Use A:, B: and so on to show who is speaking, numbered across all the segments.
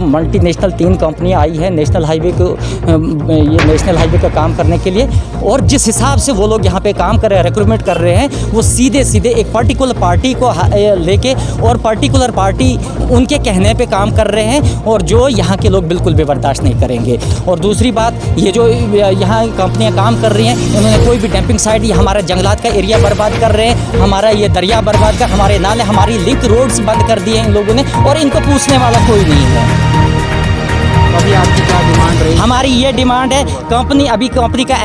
A: Multinational 3 कंपनियां आई हैं national highway को, ये नेशनल हाईवे का काम करने के लिए, और जिस हिसाब से वो लोग यहाँ पे काम कर रहे हैं, रिक्रूटमेंट कर रहे हैं, वो सीधे सीधे एक पर्टिकुलर पार्टी को लेके और पर्टिकुलर पार्टी उनके कहने पे काम कर रहे हैं, और जो यहाँ के लोग बिल्कुल भी बर्दाश्त नहीं करेंगे। और दूसरी बात, ये जो यहाँ कंपनियाँ काम कर रही हैं, इन्होंने कोई भी डंपिंग साइट, ये हमारा जंगलात का एरिया बर्बाद कर रहे हैं, हमारा ये दरिया बर्बाद कर, हमारे नाले, हमारी लिंक रोड्स बंद कर दिए हैं इन लोगों ने, और इनको पूछने वाला कोई नहीं है।
B: अभी आपकी क्या डिमांड रही?
A: हमारी ये डिमांड है, कंपनी का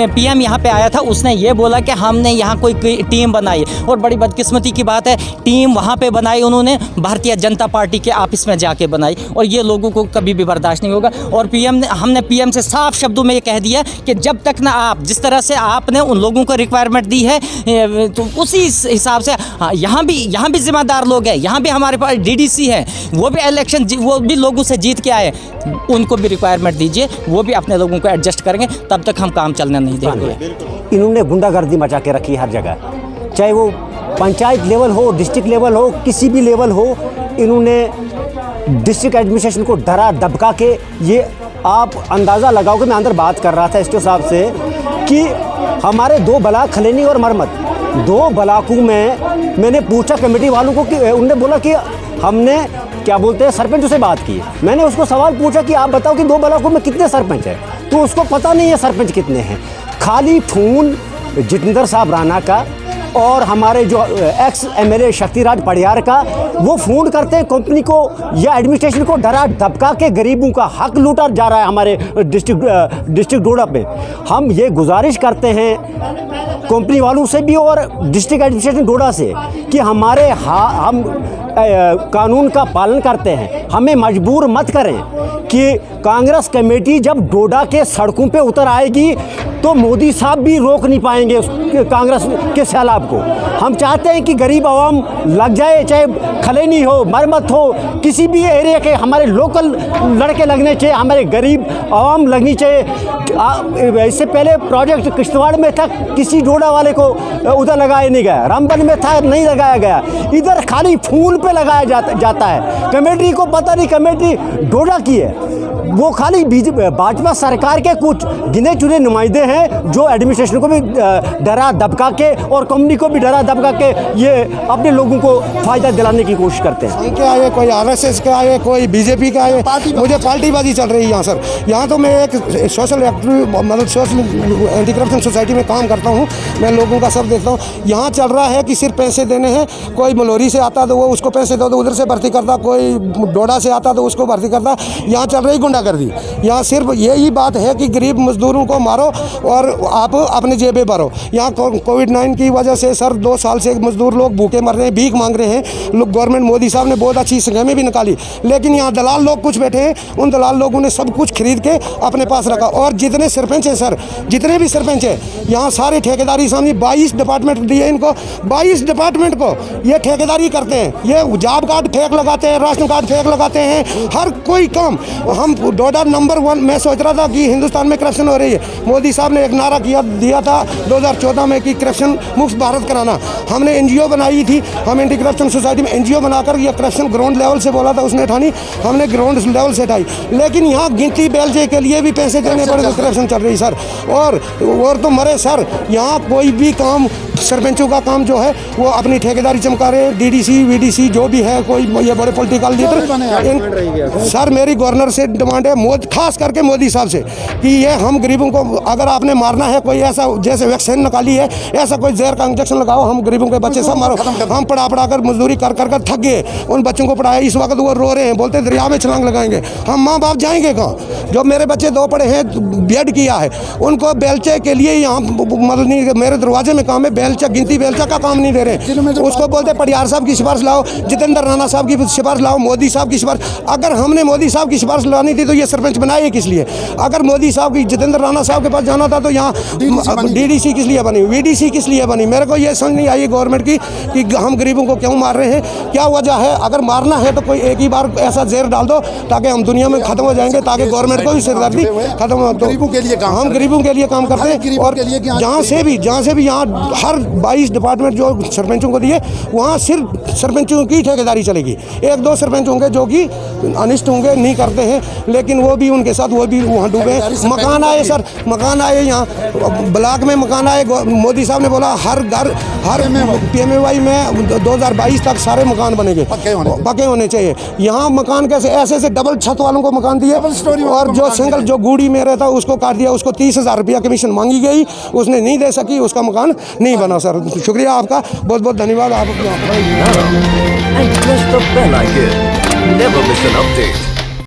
A: PM यहाँ पे आया था, उसने ये बोला कि हमने यहाँ कोई टीम बनाई, और बड़ी बदकिस्मती की बात है, टीम वहाँ पे बनाई उन्होंने भारतीय जनता पार्टी के ऑफिस में जाके बनाई, और ये लोगों को कभी भी बर्दाश्त नहीं होगा। और हमने PM से साफ शब्दों में ये कह दिया कि जब तक ना आप, जिस तरह से आपने उन लोगों को रिक्वायरमेंट दी है, तो उसी हिसाब से यहाँ भी जिम्मेदार लोग हैं, यहाँ भी हमारे पास DDC है, वो भी इलेक्शन, वो भी लोगों से जीत के आए, उनको भी रिक्वायरमेंट दीजिए, वो भी अपने लोगों को एडजस्ट करेंगे, तब तक हम काम चलने नहीं देंगे।
C: इन्होंने गुंडागर्दी मचा के रखी हर जगह, चाहे वो पंचायत लेवल हो, डिस्ट्रिक्ट लेवल हो, किसी भी लेवल हो, इन्होंने डिस्ट्रिक्ट एडमिनिस्ट्रेशन को डरा धमका के, ये आप अंदाज़ा लगाओ कि मैं अंदर बात कर रहा था STO साहब से कि हमारे 2 ब्लॉक खलेनी और मरमत, 2 ब्लॉकों में मैंने पूछा कमेटी वालों को कि उन्होंने बोला कि हमने क्या बोलते हैं सरपंच से बात की। मैंने उसको सवाल पूछा कि आप बताओ कि 2 ब्लॉकों में कितने सरपंच हैं, तो उसको पता नहीं है सरपंच कितने हैं। खाली फोन जितेंद्र साहब राणा का और हमारे जो एक्स MLA शक्तिराज पड़ियार का, वो फ़ोन करते हैं कंपनी को या एडमिनिस्ट्रेशन को डरा धपका के गरीबों का हक लूटा जा रहा है हमारे डिस्ट्रिक्ट डोडा पे। हम ये गुजारिश करते हैं कंपनी वालों से भी और डिस्ट्रिक्ट एडमिनिस्ट्रेशन डोडा से कि हम कानून का पालन करते हैं, हमें मजबूर मत करें कि कांग्रेस कमेटी जब डोडा के सड़कों पे उतर आएगी तो मोदी साहब भी रोक नहीं पाएंगे कांग्रेस के सैलाब को। हम चाहते हैं कि गरीब आवाम लग जाए, चाहे खलेनी हो, मरमत हो, किसी भी एरिया के हमारे लोकल लड़के लगने चाहिए, हमारे गरीब आवाम लगनी चाहिए। इससे पहले प्रोजेक्ट किश्तवाड़ में था, किसी डोडा वाले को उधर लगाया नहीं गया, रामबन में था नहीं लगाया गया, इधर खाली फूल पे लगाया जाता है। कमेटी को पता नहीं कमेटी डोडा की है, वो खाली भाजपा सरकार के कुछ गिने चुने नुमाइंदे हैं जो एडमिनिस्ट्रेशन को भी डरा धमका के और कंपनी को भी डरा धमका के ये अपने लोगों को फायदा दिलाने की कोशिश करते हैं।
D: क्या आए, कोई RSS का आए, कोई BJP का आए, मुझे पार्टीबाजी चल रही है यहाँ सर। यहाँ तो मैं एक सोशल एक्टिव, मतलब सोशल एंटी करप्शन सोसाइटी में काम करता हूँ, मैं लोगों का सब देखता हूँ। यहाँ चल रहा है कि सिर्फ पैसे देने हैं, कोई मलोरी से आता तो वो उसको पैसे दो तो उधर से भर्ती करता, कोई डोडा से आता तो उसको भर्ती करता। यहाँ चल रही गुंडागर्दी। यहाँ सिर्फ यही बात है कि गरीब मजदूरों को मारो और आप अपने जेबें भरो। यहाँ कोविड-19 की वजह से सर 2 साल से मजदूर लोग भूखे मर रहे हैं, भीख मांग रहे हैं। गवर्नमेंट मोदी साहब ने बहुत अच्छी स्कीमें भी निकाली, लेकिन यहाँ दलाल लोग कुछ बैठे हैं, उन दलाल लोगों ने सब कुछ खरीद के अपने पास रखा। और जितने सरपंच हैं सर, जितने भी सरपंच हैं यहाँ सारे ठेकेदारी सामने 22 डिपार्टमेंट दिए इनको, 22 डिपार्टमेंट को ये ठेकेदारी करते हैं। ये जॉब कार्ड फेक लगाते हैं, राशन कार्ड फेक लगाते हैं, हर कोई काम। हम डोडा नंबर 1, मैं सोच रहा था कि हिंदुस्तान में करप्शन हो रही है। मोदी साहब ने एक नारा दिया था 2014 में कि करप्शन मुक्त भारत कराना। हमने NGO बनाई थी, हम एंटी करप्शन सोसाइटी में NGO बनाकर ये करप्शन ग्राउंड लेवल से बोला था उसने ठानी, हमने ग्राउंड लेवल से उठाई। लेकिन यहाँ गिनती बेलचे के लिए भी पैसे देने पड़े तो करप्शन चल रही सर। और तो मरे सर, यहाँ कोई भी काम, सरपंचों का काम जो है वो अपनी ठेकेदारी चमका रहे। DDC VDC जो भी है, कोई ये बड़े पॉलिटिकल लीडर। सर मेरी गवर्नर से डिमांड है, खास करके मोदी साहब से, कि ये हम गरीबों को अगर आपने मारना है, कोई ऐसा जैसे वैक्सीन निकाली है, ऐसा कोई जहर का इंजेक्शन लगाओ, हम गरीबों के बच्चे सब मारो। हम पढ़ा कर मजदूरी कर थक गए, उन बच्चों को पढ़ाया, इस वक्त वो रो रहे हैं, बोलते दरिया में छलांग लगाएंगे। हम माँ बाप जाएंगे कहाँ? जो मेरे बच्चे 2 पढ़े हैं, BEd किया है, उनको बेलचे के लिए यहाँ मतलब नहीं, मेरे दरवाजे में काम है, बेलचा गिनती बेलचा का काम नहीं दे रहे। उसको बोलते पड़ियार साहब की सिफारिश लाओ, जितेंद्र राणा साहब की सिफारिश लाओ, मोदी साहब की सिफारिश। अगर हमने मोदी साहब की सिफारिश लानी थी तो ये सरपंच बनाए किस लिए? अगर मोदी साहब की, जितेंद्र राणा साहब के पास जाना था तो यहाँ DDC किस लिए बनी, VDC किस लिए बनी? मेरे को ये समझ नहीं आई गवर्नमेंट की कि हम गरीबों को क्यों मार रहे हैं, क्या वजह है? अगर मारना है तो कोई एक ही बार ऐसा जहर डाल दो ताकि हम दुनिया में खत्म हो जाएंगे, ताकि गवर्नमेंट को भी सिरदर्दी खत्म हो।
E: गरीबों के लिए काम,
D: हम गरीबों के लिए काम करते हैं। और जहाँ से भी यहाँ हर हर 22 डिपार्टमेंट जो सरपंचों को दिए, वहाँ सिर्फ सरपंचों की ठेकेदारी चलेगी। 1-2 सरपंच होंगे जो कि अनिष्ट होंगे, नहीं करते हैं, लेकिन वो भी उनके साथ वो भी वहाँ डूबे। मकान आए सर, मकान आए, यहाँ ब्लॉक में मकान आए। मोदी साहब ने बोला हर घर, हर PMAY में 2022 तक सारे मकान बनेंगे, पक्के होने चाहिए। यहाँ मकान कैसे ऐसे डबल छत वालों को मकान दिए, और जो सिंगल जो गूड़ी में रहता उसको काट दिया। उसको 30,000 रुपया कमीशन मांगी गई, उसने नहीं दे सकी, उसका मकान नहीं बना। सर शुक्रिया आपका, बहुत बहुत धन्यवाद। आप
E: And press the bell icon. Never miss an update.